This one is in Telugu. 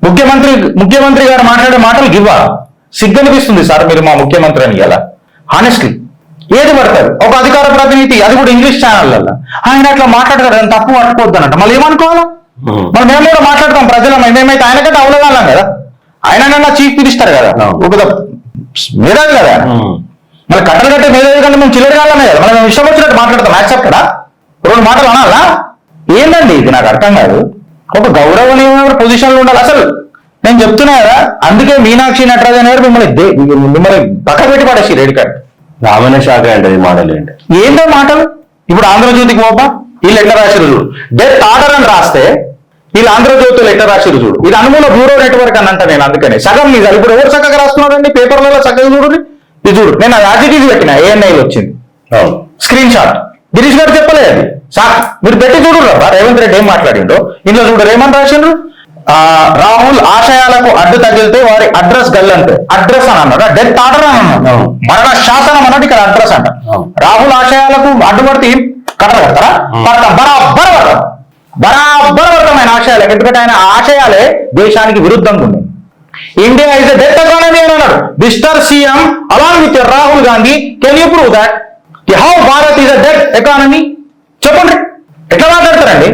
ముఖ్యమంత్రి గారు మాట్లాడే మాటలు గివ్వా సిగ్గనిపిస్తుంది సార్. మీరు మా ముఖ్యమంత్రి అని ఇలా హానెస్ట్లీ ఏది పడతారు ఒక అధికార ప్రతినిధి, అది కూడా ఇంగ్లీష్ ఛానళ్ళల్లో ఆయన అట్లా మాట్లాడతారు. ఆయన తప్పు పట్టుకోవద్దనంట. మళ్ళీ ఏమనుకోవాలా? మరి మేము కూడా మాట్లాడతాం ప్రజలు. మేమైతే ఆయనకంటే అవలగాలం కదా. ఆయన చీఫ్ మినిస్టర్ కదా, ఒక మేధావి కదా. మళ్ళీ కట్టలు కట్టే మేధావి కంటే మేము చిల్లరగాలనే కదా. మనం ఇష్టం వచ్చినట్టు మాట్లాడతాం. యాక్సెప్టడా? 2 మాటలు అనాలా? ఏందండి ఇది? నాకు అర్థం కాదు. ఒక గౌరవనీయమైన పొజిషన్లో ఉండాలి. అసలు నేను చెప్తున్నా కదా, అందుకే మీనాక్షి నటరాజన్ గారు మిమ్మల్ని పక్క పెట్టి పడేసి రెడీ కార్డ్ రామణ శాఖ అంటే మాటలు ఏంటి? ఏంటో మాటలు. ఇప్పుడు ఆంధ్రజ్యోతికి పోపా వీళ్ళు ఎట్లా రాసిరు చూడు. డెత్ ఆర్డర్ అని రాస్తే వీళ్ళు ఆంధ్రజ్యోతులు ఎట్లా రాసిరు చూడు. ఇది అనుమూల బ్యూరో నెట్వర్క్ అని అంట. నేను అందుకనే సగం మీద ఇప్పుడు ఎవరు చక్కగా రాస్తున్నాడండి పేపర్లలో చక్కగా చూడండి. ఇది చూడు, నేను యాజిటీస్ పెట్టిన ఏఎన్ఐలో వచ్చింది స్క్రీన్ షాట్. గిరీష్ గారు చెప్పలేదు అది సార్, మీరు పెట్టి చూడరు. రేవంత్ రెడ్డి ఏం మాట్లాడిండో ఇంట్లో చూడరు. ఏమని రాసిండ్రు? రాహుల్ ఆశయాలకు అడ్డు తగిలితే వారి అడ్రస్ గల్లంతే. అడ్రస్ అని అన్నాడు. డెత్ ఆర్డర్ అని అన్నాడు. మరణ శాసనం అన్నట్టు ఇక్కడ అడ్రస్ అంట. రాహుల్ ఆశయాలకు అడ్డుపడితే కట్టలు కడతారా? కడతాం. బరాబర్ పడతాం ఆశయాలకు. ఎందుకంటే ఆయన ఆశయాలే దేశానికి విరుద్ధంగా ఉన్నాయి. India is a death economy అని అన్నాడు mister CM along with Rahul Gandhi. Can you prove that how Bharat is a death economy? చెప్పండి, ఎట్లా మాట్లాడతారండి?